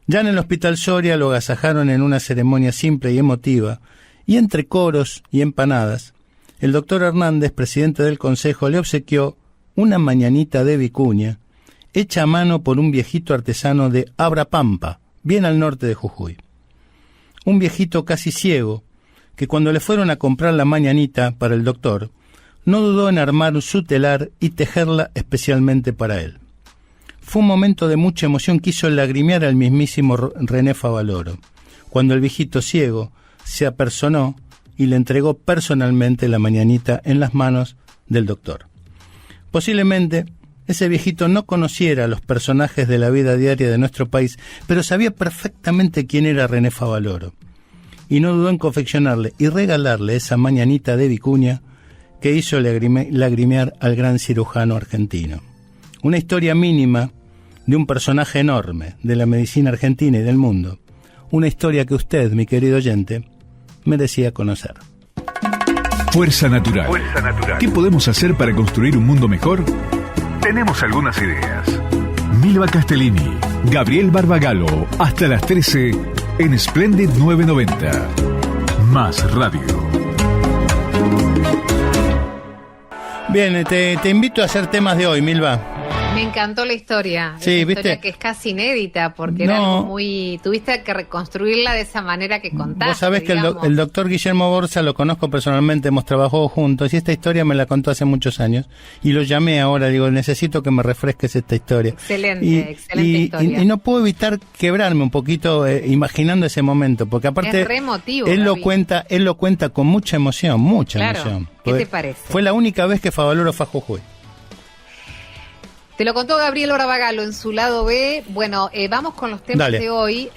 Ya en el Hospital Soria lo agasajaron en una ceremonia simple y emotiva, y entre coros y empanadas, el doctor Hernández, presidente del consejo, le obsequió una mañanita de vicuña, hecha a mano por un viejito artesano de Abrapampa, bien al norte de Jujuy. Un viejito casi ciego, que cuando le fueron a comprar la mañanita para el doctor, no dudó en armar su telar y tejerla especialmente para él. Fue un momento de mucha emoción que hizo lagrimear al mismísimo René Favaloro, cuando el viejito ciego se apersonó y le entregó personalmente la mañanita en las manos del doctor. Posiblemente ese viejito no conociera a los personajes de la vida diaria de nuestro país, pero sabía perfectamente quién era René Favaloro, y no dudó en confeccionarle y regalarle esa mañanita de vicuña que hizo lagrimear al gran cirujano argentino. Una historia mínima de un personaje enorme de la medicina argentina y del mundo. Una historia que usted, mi querido oyente, merecía conocer. Fuerza Natural. Fuerza Natural. ¿Qué podemos hacer para construir un mundo mejor? Tenemos algunas ideas. Milva Castellini, Gabriel Barbagalo, hasta las 13 en Splendid 990. Más radio. Bien, te invito a hacer temas de hoy, Milva. Me encantó la historia. Sí, una ¿viste? Historia que es casi inédita, porque era algo muy... Tuviste que reconstruirla de esa manera que contaste. Vos sabés que el doctor Guillermo Borsa lo conozco personalmente, hemos trabajado juntos, y esta historia me la contó hace muchos años, y lo llamé ahora, digo, necesito que me refresques esta historia. Excelente, excelente historia. Y no puedo evitar quebrarme un poquito imaginando ese momento, porque aparte es re emotivo, él lo cuenta con mucha emoción, claro. emoción. ¿Qué te parece? Fue la única vez que Favaloro fue a Jujuy. Te lo contó Gabriel Barbagalo en su lado B. Bueno, vamos con los temas de hoy.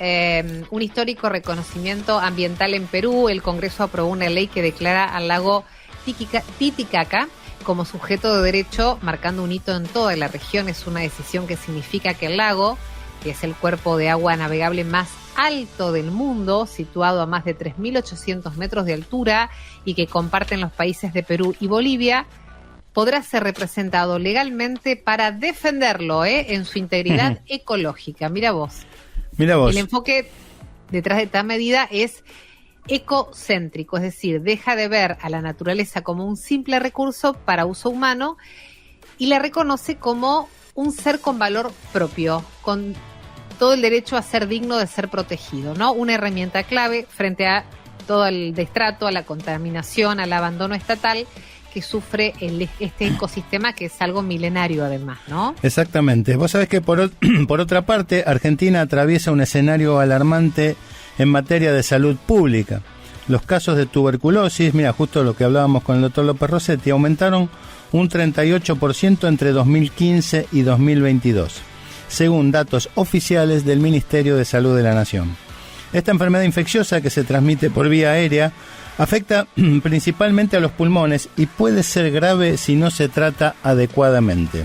Un histórico reconocimiento ambiental en Perú. El Congreso aprobó una ley que declara al lago Titicaca como sujeto de derecho, marcando un hito en toda la región. Es una decisión que significa que el lago, que es el cuerpo de agua navegable más alto del mundo, situado a más de 3.800 metros de altura y que comparten los países de Perú y Bolivia, podrá ser representado legalmente para defenderlo en su integridad ecológica. Mira vos. El enfoque detrás de esta medida es ecocéntrico, es decir, deja de ver a la naturaleza como un simple recurso para uso humano y la reconoce como un ser con valor propio, con todo el derecho a ser digno de ser protegido, ¿no? Una herramienta clave frente a todo el destrato, a la contaminación, al abandono estatal que sufre este ecosistema, que es algo milenario además, ¿no? Exactamente. Vos sabés que por otra parte, Argentina atraviesa un escenario alarmante en materia de salud pública. Los casos de tuberculosis, mira, justo lo que hablábamos con el doctor López Rossetti, aumentaron un 38% entre 2015 y 2022, según datos oficiales del Ministerio de Salud de la Nación. Esta enfermedad infecciosa, que se transmite por vía aérea, afecta principalmente a los pulmones y puede ser grave si no se trata adecuadamente.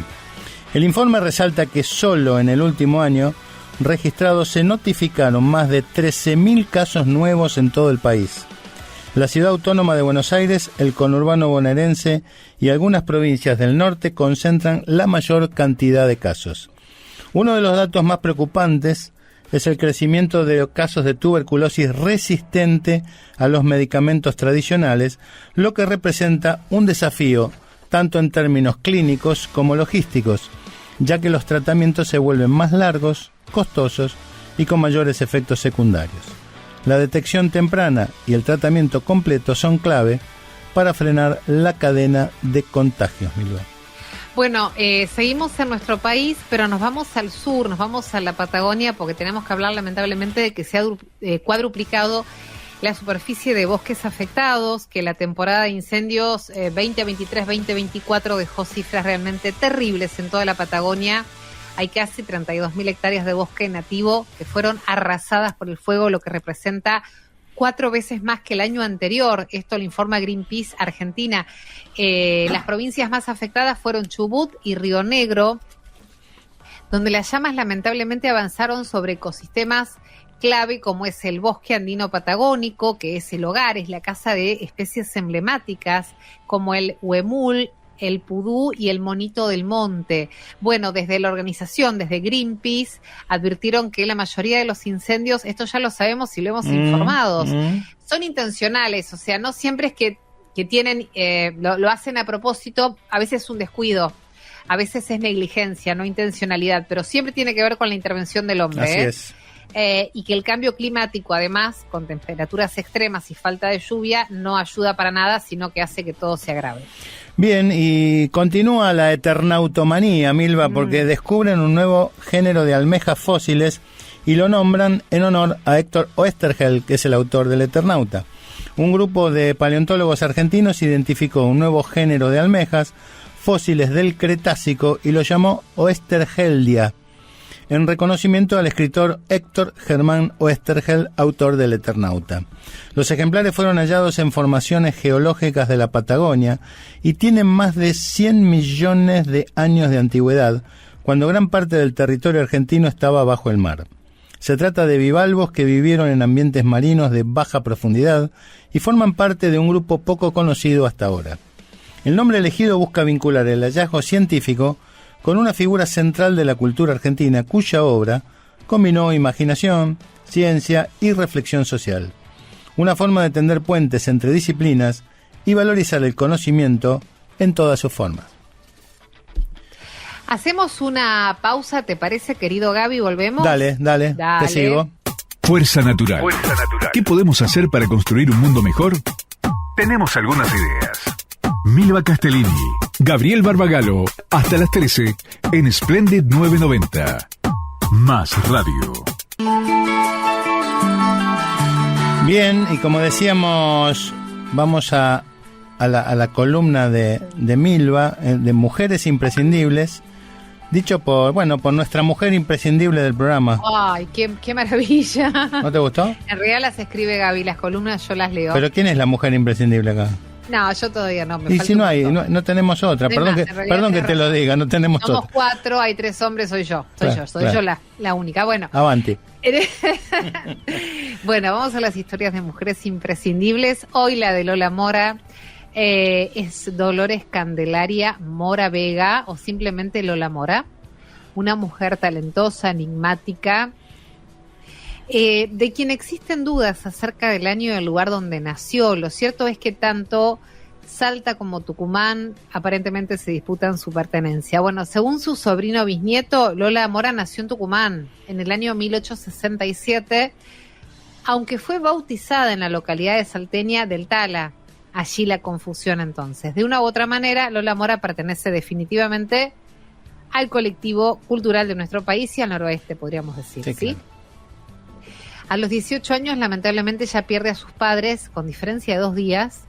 El informe resalta que solo en el último año registrados se notificaron más de 13.000 casos nuevos en todo el país. La ciudad autónoma de Buenos Aires, el conurbano bonaerense y algunas provincias del norte concentran la mayor cantidad de casos. Uno de los datos más preocupantes es el crecimiento de casos de tuberculosis resistente a los medicamentos tradicionales, lo que representa un desafío tanto en términos clínicos como logísticos, ya que los tratamientos se vuelven más largos, costosos y con mayores efectos secundarios. La detección temprana y el tratamiento completo son clave para frenar la cadena de contagios, Milva. Bueno, seguimos en nuestro país, pero nos vamos al sur, nos vamos a la Patagonia, porque tenemos que hablar lamentablemente de que se ha cuadruplicado la superficie de bosques afectados, que la temporada de incendios 2023-2024 dejó cifras realmente terribles en toda la Patagonia. Hay casi 32.000 hectáreas de bosque nativo que fueron arrasadas por el fuego, lo que representa 4 veces más que el año anterior. Esto lo informa Greenpeace Argentina. Las provincias más afectadas fueron Chubut y Río Negro, donde las llamas lamentablemente avanzaron sobre ecosistemas clave como es el bosque andino patagónico, que es el hogar, es la casa de especies emblemáticas como el huemul, el pudú y el monito del monte. Bueno, desde la organización, desde Greenpeace, advirtieron que la mayoría de los incendios, esto ya lo sabemos y lo hemos informado, son intencionales, o sea, no siempre es que tienen, lo hacen a propósito, a veces es un descuido, a veces es negligencia, no intencionalidad, pero siempre tiene que ver con la intervención del hombre. Así es. Y que el cambio climático, además, con temperaturas extremas y falta de lluvia, no ayuda para nada, sino que hace que todo se agrave. Bien, y continúa la eternautomanía, Milva, porque descubren un nuevo género de almejas fósiles y lo nombran en honor a Héctor Oesterheld, que es el autor del Eternauta. Un grupo de paleontólogos argentinos identificó un nuevo género de almejas fósiles del Cretácico y lo llamó Oesterheldia, en reconocimiento al escritor Héctor Germán Oesterheld, autor del Eternauta. Los ejemplares fueron hallados en formaciones geológicas de la Patagonia y tienen más de 100 millones de años de antigüedad, cuando gran parte del territorio argentino estaba bajo el mar. Se trata de bivalvos que vivieron en ambientes marinos de baja profundidad y forman parte de un grupo poco conocido hasta ahora. El nombre elegido busca vincular el hallazgo científico con una figura central de la cultura argentina cuya obra combinó imaginación, ciencia y reflexión social. Una forma de tender puentes entre disciplinas y valorizar el conocimiento en todas sus formas. Hacemos una pausa, ¿te parece, querido Gaby? ¿Volvemos? Dale, te sigo. Fuerza Natural. ¿Qué podemos hacer para construir un mundo mejor? Tenemos algunas ideas. Milva Castellini, Gabriel Barbagalo, hasta las 13 en Splendid 990. Más radio. Bien, y como decíamos, vamos a la columna de Milva, de Mujeres Imprescindibles, dicho por nuestra mujer imprescindible del programa. ¡Ay, qué maravilla! ¿No te gustó? En realidad las escribe Gaby, las columnas yo las leo. ¿Pero quién es la mujer imprescindible acá? No, yo todavía no. Y si no hay, no tenemos otra. Perdón que te lo diga, no tenemos otra. Somos 4, hay 3 hombres, soy yo. Soy yo la única. Bueno. Avanti. Bueno, vamos a las historias de mujeres imprescindibles. Hoy la de Lola Mora es Dolores Candelaria Mora Vega, o simplemente Lola Mora. Una mujer talentosa, enigmática, de quien existen dudas acerca del año y el lugar donde nació. Lo cierto es que tanto Salta como Tucumán, aparentemente se disputan su pertenencia. Bueno, según su sobrino bisnieto, Lola Mora nació en Tucumán en el año 1867, aunque fue bautizada en la localidad de salteña del Tala. Allí la confusión entonces. De una u otra manera, Lola Mora pertenece definitivamente al colectivo cultural de nuestro país y al noroeste, podríamos decir, ¿sí? Claro. A los 18 años, lamentablemente, ya pierde a sus padres, con diferencia de 2 días,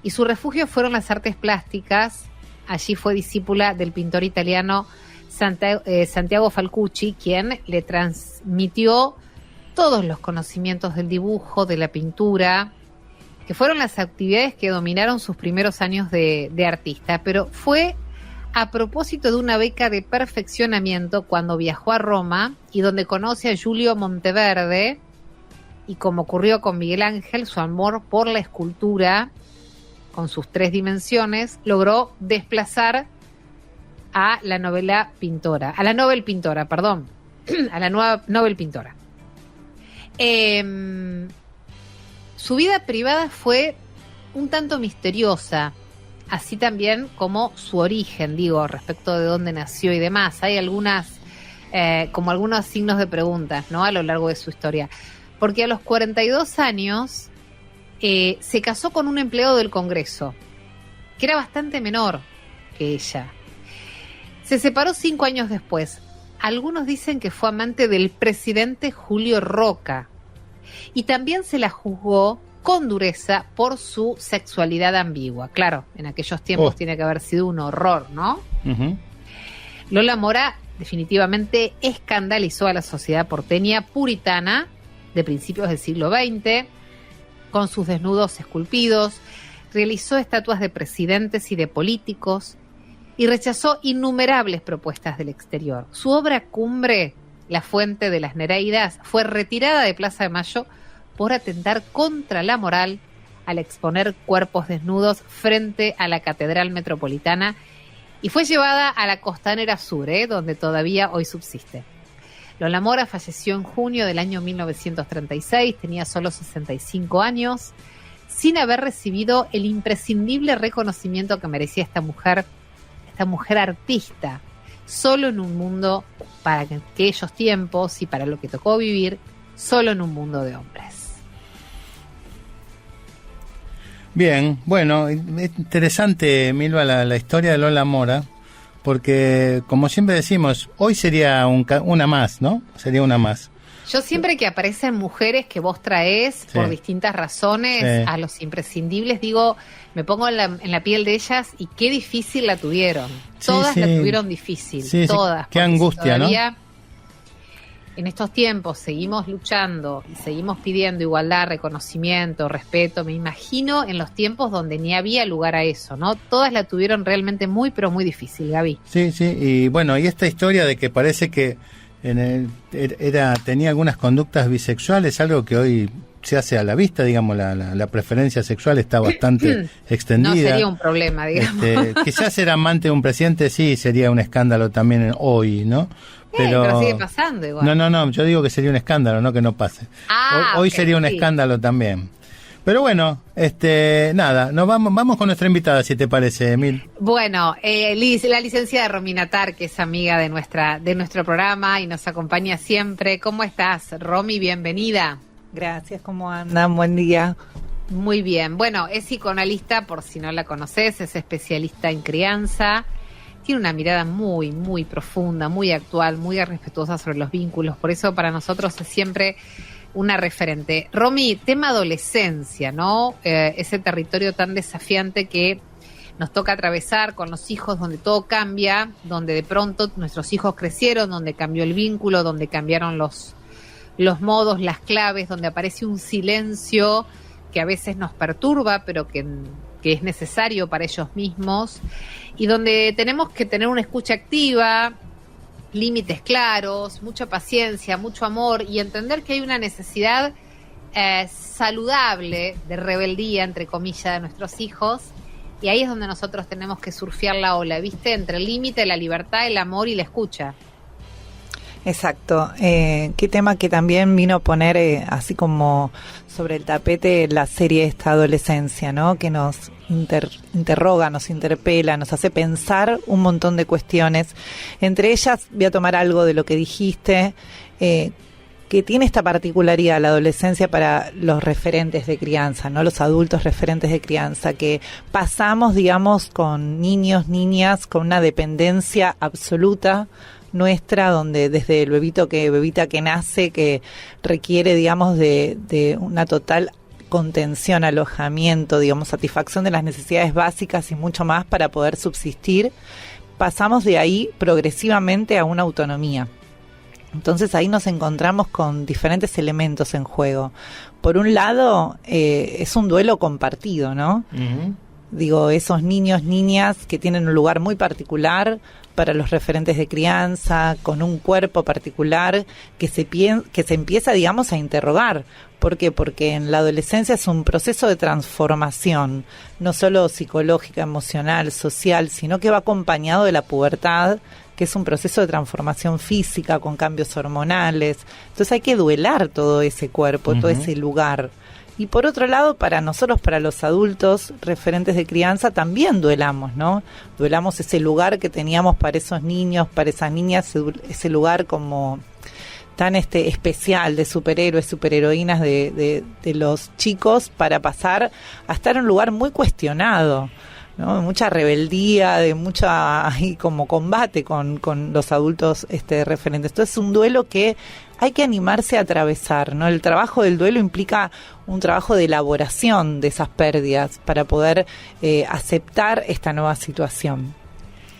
y su refugio fueron las artes plásticas. Allí fue discípula del pintor italiano Santiago Falcucci, quien le transmitió todos los conocimientos del dibujo, de la pintura, que fueron las actividades que dominaron sus primeros años de artista. Pero fue a propósito de una beca de perfeccionamiento cuando viajó a Roma y donde conoce a Giulio Monteverde, y como ocurrió con Miguel Ángel, su amor por la escultura con sus 3 dimensiones logró desplazar a la Nobel Pintora. Su vida privada fue un tanto misteriosa, así también como su origen, respecto de dónde nació y demás. Hay algunos signos de preguntas, ¿no?, a lo largo de su historia. Porque a los 42 años se casó con un empleado del Congreso, que era bastante menor que ella. Se separó 5 años después. Algunos dicen que fue amante del presidente Julio Roca. Y también se la juzgó con dureza por su sexualidad ambigua. Claro, en aquellos tiempos tiene que haber sido un horror, ¿no? Uh-huh. Lola Mora definitivamente escandalizó a la sociedad porteña puritana de principios del siglo XX, con sus desnudos esculpidos, realizó estatuas de presidentes y de políticos y rechazó innumerables propuestas del exterior. Su obra cumbre, La Fuente de las Nereidas, fue retirada de Plaza de Mayo por atentar contra la moral al exponer cuerpos desnudos frente a la Catedral Metropolitana y fue llevada a la Costanera Sur, donde todavía hoy subsiste. Lola Mora falleció en junio del año 1936, tenía solo 65 años, sin haber recibido el imprescindible reconocimiento que merecía esta mujer artista, solo en un mundo, para aquellos tiempos y para lo que tocó vivir, solo en un mundo de hombres. Bien, bueno, es interesante, Milva, la historia de Lola Mora, porque, como siempre decimos, hoy sería una más, ¿no? Sería una más. Yo siempre que aparecen mujeres que vos traés por distintas razones a los imprescindibles, digo, me pongo en la piel de ellas y qué difícil la tuvieron. Todas la tuvieron difícil, todas. Qué angustia, ¿no? En estos tiempos seguimos luchando y seguimos pidiendo igualdad, reconocimiento, respeto. Me imagino en los tiempos donde ni había lugar a eso, ¿no? Todas la tuvieron realmente muy, pero muy difícil, Gaby. Sí, y bueno, y esta historia de que parece que tenía algunas conductas bisexuales, algo que hoy se hace a la vista, digamos, la preferencia sexual está bastante extendida. No sería un problema, digamos. Quizás ser amante de un presidente sí sería un escándalo también hoy, ¿no? Pero sigue pasando igual. No, yo digo que sería un escándalo, no que no pase. Hoy sería un escándalo también. Pero bueno, nada, vamos con nuestra invitada, si te parece, Emil. Bueno, la licenciada Romina Tar, que es amiga de nuestro programa y nos acompaña siempre. ¿Cómo estás, Romy? Bienvenida. Gracias, ¿cómo andan? Buen día. Muy bien. Bueno, es psicoanalista, por si no la conoces, es especialista en crianza. Tiene una mirada muy, muy profunda, muy actual, muy respetuosa sobre los vínculos. Por eso para nosotros es siempre una referente. Romy, tema adolescencia, ¿no? Ese territorio tan desafiante que nos toca atravesar con los hijos, donde todo cambia, donde de pronto nuestros hijos crecieron, donde cambió el vínculo, donde cambiaron los modos, las claves, donde aparece un silencio que a veces nos perturba, pero que es necesario para ellos mismos, y donde tenemos que tener una escucha activa, límites claros, mucha paciencia, mucho amor, y entender que hay una necesidad saludable de rebeldía, entre comillas, de nuestros hijos, y ahí es donde nosotros tenemos que surfear la ola, ¿viste? Entre el límite, la libertad, el amor y la escucha. Exacto. Qué tema que también vino a poner así como sobre el tapete la serie esta Adolescencia, ¿no? Que nos interroga, nos interpela, nos hace pensar un montón de cuestiones. Entre ellas voy a tomar algo de lo que dijiste, que tiene esta particularidad la adolescencia para los referentes de crianza, ¿no? Los adultos referentes de crianza, que pasamos, digamos, con niños, niñas, con una dependencia absoluta nuestra, donde desde el bebita que nace, que requiere, digamos, de una total contención, alojamiento, digamos, satisfacción de las necesidades básicas y mucho más para poder subsistir, pasamos de ahí progresivamente a una autonomía. Entonces ahí nos encontramos con diferentes elementos en juego. Por un lado, es un duelo compartido, ¿no? Uh-huh. Digo, esos niños, niñas que tienen un lugar muy particular para los referentes de crianza, con un cuerpo particular que se empieza, digamos, a interrogar. ¿Por qué? Porque en la adolescencia es un proceso de transformación, no solo psicológica, emocional, social, sino que va acompañado de la pubertad, que es un proceso de transformación física con cambios hormonales. Entonces hay que duelar todo ese cuerpo, todo ese lugar. Y por otro lado, para nosotros, para los adultos referentes de crianza, también duelamos, ¿no? Duelamos ese lugar que teníamos para esos niños, para esas niñas, ese lugar como tan especial de superhéroes, superheroínas de los chicos, para pasar a estar en un lugar muy cuestionado, ¿no? Mucha rebeldía, de mucha ahí como combate con los adultos referentes. Entonces es un duelo que hay que animarse a atravesar, ¿no? El trabajo del duelo implica un trabajo de elaboración de esas pérdidas para poder aceptar esta nueva situación.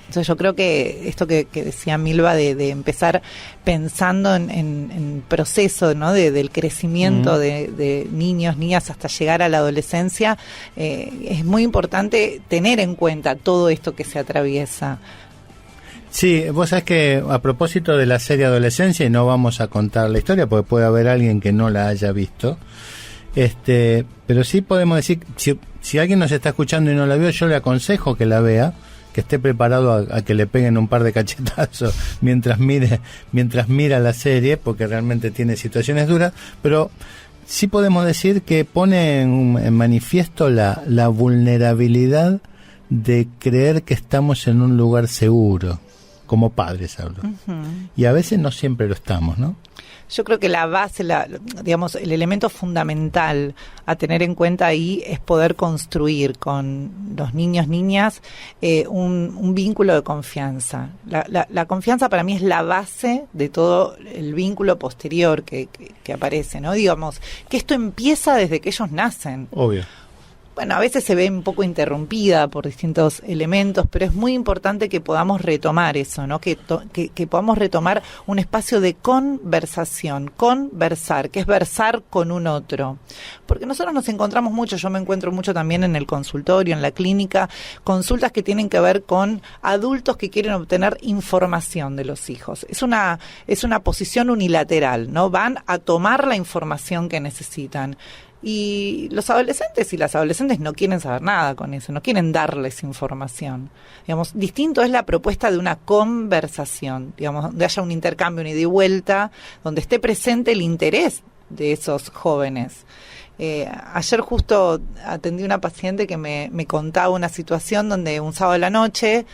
Entonces yo creo que esto que decía Milva de empezar pensando en proceso, ¿no? Del crecimiento de niños, niñas hasta llegar a la adolescencia, es muy importante tener en cuenta todo esto que se atraviesa. Sí, vos sabés que a propósito de la serie Adolescencia, y no vamos a contar la historia porque puede haber alguien que no la haya visto, pero sí podemos decir, si alguien nos está escuchando y no la vio, yo le aconsejo que la vea, que esté preparado a que le peguen un par de cachetazos mientras mira la serie, porque realmente tiene situaciones duras, pero sí podemos decir que pone en manifiesto la vulnerabilidad de creer que estamos en un lugar seguro, como padres hablo. Uh-huh. Y a veces no siempre lo estamos, ¿no? Yo creo que la base, digamos, el elemento fundamental a tener en cuenta ahí es poder construir con los niños, niñas, un vínculo de confianza. La confianza para mí es la base de todo el vínculo posterior que aparece, ¿no? Digamos, que esto empieza desde que ellos nacen. Obvio. Bueno, a veces se ve un poco interrumpida por distintos elementos, pero es muy importante que podamos retomar eso, ¿no? Que podamos retomar un espacio de conversación, conversar, que es versar con un otro. Porque nosotros nos encontramos mucho, yo me encuentro mucho también en el consultorio, en la clínica, consultas que tienen que ver con adultos que quieren obtener información de los hijos. Es una posición unilateral, ¿no? Van a tomar la información que necesitan. Y los adolescentes y las adolescentes no quieren saber nada con eso, no quieren darles información. Digamos, distinto es la propuesta de una conversación, digamos, donde haya un intercambio, un ida y vuelta, donde esté presente el interés de esos jóvenes. Ayer justo atendí una paciente que me contaba una situación donde un sábado a la noche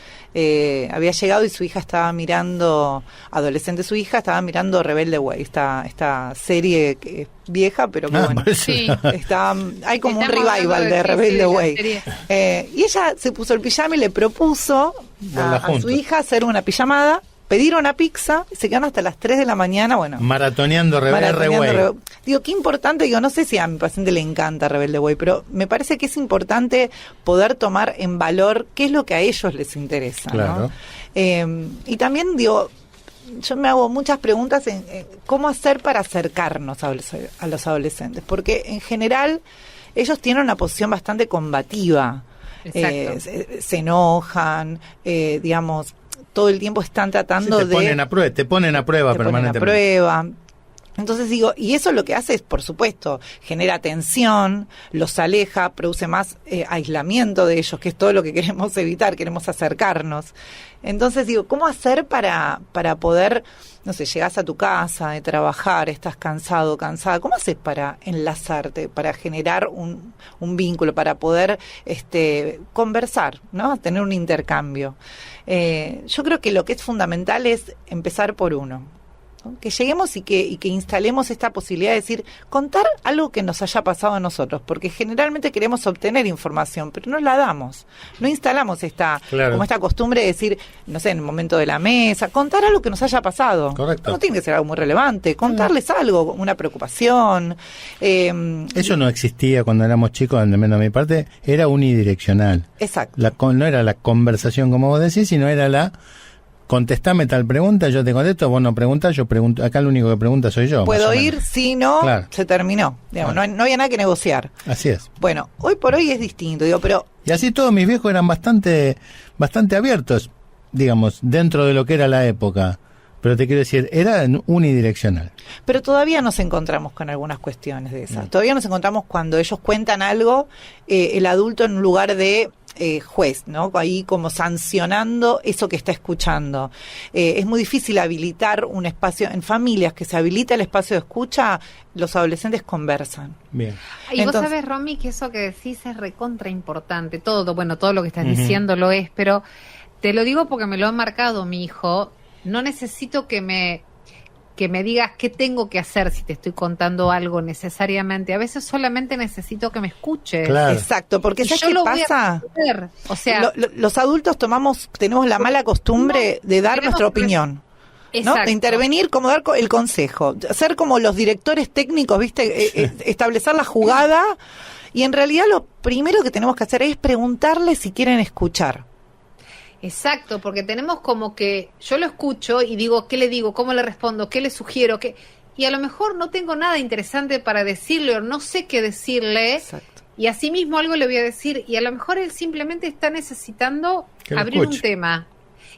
había llegado y su hija estaba mirando, adolescente su hija, estaba mirando Rebelde Way, esta serie que es vieja, pero que bueno, sí. Hay como un revival de Rebelde Way. Y ella se puso el pijama y le propuso a su hija hacer una pijamada. Pidieron una pizza, se quedaron hasta las 3 de la mañana, bueno. Maratoneando Rebelde Way. Digo, qué importante, digo, no sé si a mi paciente le encanta Rebelde Way, pero me parece que es importante poder tomar en valor qué es lo que a ellos les interesa, claro, ¿no? Y también, digo, yo me hago muchas preguntas en cómo hacer para acercarnos a los adolescentes, porque en general ellos tienen una posición bastante combativa. Se enojan, digamos, todo el tiempo están tratando te ponen a prueba permanentemente. Entonces digo, y eso lo que hace es, por supuesto, genera tensión, los aleja, produce más aislamiento de ellos, que es todo lo que queremos evitar, queremos acercarnos. Entonces digo, ¿cómo hacer para poder, no sé, llegás a tu casa de trabajar, estás cansado, cansada, ¿cómo haces para enlazarte, para generar un vínculo, para poder conversar, ¿no? Tener un intercambio? Yo creo que lo que es fundamental es empezar por uno, ¿no? Que lleguemos y que instalemos esta posibilidad de decir, contar algo que nos haya pasado a nosotros, porque generalmente queremos obtener información, pero no la damos, no instalamos como esta costumbre de decir, no sé, en el momento de la mesa, contar algo que nos haya pasado. Correcto. No tiene que ser algo muy relevante, contarles algo, una preocupación. Eso no existía cuando éramos chicos, al menos de mi parte, era unidireccional. Exacto. No era la conversación como vos decís, sino era contestame tal pregunta, yo te contesto, vos no preguntas, yo pregunto. Acá el único que pregunta soy yo. Puedo ir, si no, claro. Se terminó. Digamos, claro. No había nada que negociar. Así es. Bueno, hoy por hoy es distinto, pero... Y así todos mis viejos eran bastante abiertos, digamos, dentro de lo que era la época. Pero te quiero decir, era unidireccional. Pero todavía nos encontramos con algunas cuestiones de esas. Todavía nos encontramos cuando ellos cuentan algo, el adulto en un lugar de juez, ¿no? Ahí como sancionando eso que está escuchando. Es muy difícil habilitar un espacio. En familias que se habilita el espacio de escucha, los adolescentes conversan. Bien. Y entonces, vos sabés, Romy, que eso que decís es recontra importante. Todo lo que estás diciendo lo es, pero te lo digo porque me lo ha marcado mi hijo. No necesito que me digas qué tengo que hacer si te estoy contando algo necesariamente. A veces solamente necesito que me escuches. Claro. Exacto, porque ¿sabes qué pasa? O sea, los adultos tenemos la mala costumbre de dar nuestra opinión. ¿No? De intervenir, como dar el consejo, ser como los directores técnicos, ¿viste? Establecer la jugada, y en realidad lo primero que tenemos que hacer es preguntarles si quieren escuchar. Exacto, porque tenemos como que yo lo escucho y digo, ¿qué le digo? ¿Cómo le respondo? ¿Qué le sugiero? Y a lo mejor no tengo nada interesante para decirle o no sé qué decirle. Exacto. Y así mismo algo le voy a decir y a lo mejor él simplemente está necesitando abrir un tema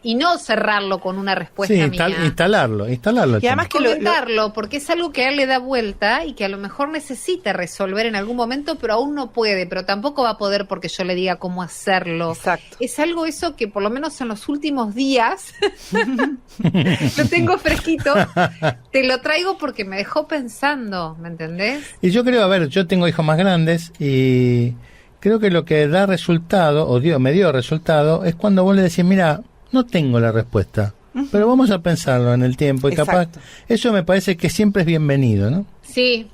y no cerrarlo con una respuesta mía. Instalarlo. Y además comentarlo, porque es algo que a él le da vuelta y que a lo mejor necesita resolver en algún momento, pero aún no puede, pero tampoco va a poder porque yo le diga cómo hacerlo. Exacto. Es algo eso que por lo menos en los últimos días lo tengo fresquito, te lo traigo porque me dejó pensando, ¿me entendés? Y yo creo, yo tengo hijos más grandes y creo que lo que da resultado, me dio resultado, es cuando vos le decís, mira, no tengo la respuesta, pero vamos a pensarlo en el tiempo y capaz, eso me parece que siempre es bienvenido, ¿no? Sí.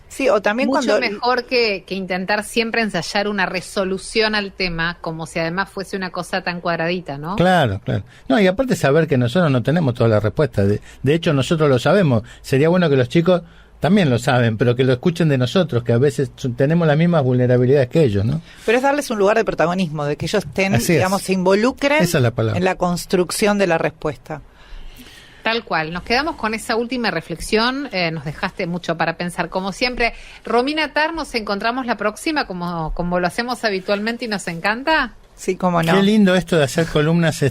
Sí, o también mucho mejor que intentar siempre ensayar una resolución al tema, como si además fuese una cosa tan cuadradita, ¿no? Claro. No, y aparte saber que nosotros no tenemos todas las respuestas, de hecho nosotros lo sabemos, sería bueno que los chicos también lo saben, pero que lo escuchen de nosotros, que a veces tenemos las mismas vulnerabilidades que ellos, ¿no? Pero es darles un lugar de protagonismo, de que ellos se involucren en la construcción de la respuesta. Tal cual, nos quedamos con esa última reflexión, nos dejaste mucho para pensar, como siempre. Romina Tar, nos encontramos la próxima, como lo hacemos habitualmente y nos encanta. Sí, cómo no. Qué lindo esto de hacer columnas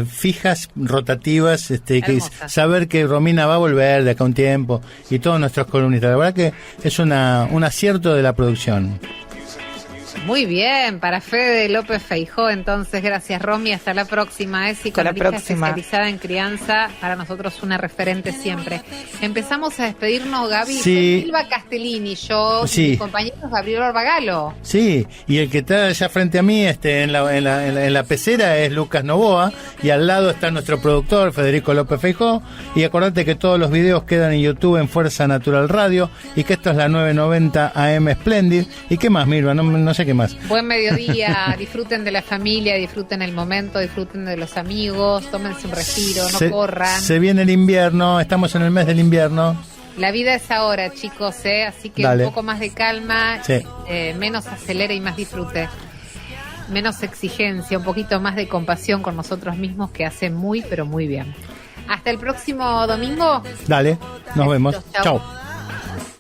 fijas, rotativas, que saber que Romina va a volver de acá un tiempo y todos nuestros columnistas. La verdad que es un acierto de la producción. Muy bien, para Fede López Feijó, entonces, gracias Romy, hasta la próxima, psicoanalista especializada en crianza, para nosotros una referente siempre. Empezamos a despedirnos, Gaby, Silva Castellini, yo y mi compañero Gabriel Barbagalo. Sí, y el que está allá frente a mí, en la pecera es Lucas Novoa, y al lado está nuestro productor Federico López Feijó, y acordate que todos los videos quedan en YouTube en Fuerza Natural Radio, y que esto es la 990 AM Splendid, y qué más, Mirva, no sé qué más. Buen mediodía, disfruten de la familia, disfruten el momento, disfruten de los amigos, tómense un respiro, no corran. Se viene el invierno, estamos en el mes del invierno. La vida es ahora, chicos, así que un poco más de calma, menos acelere y más disfrute. Menos exigencia, un poquito más de compasión con nosotros mismos, que hace muy, pero muy bien. Hasta el próximo domingo. Dale, nos vemos. Chau.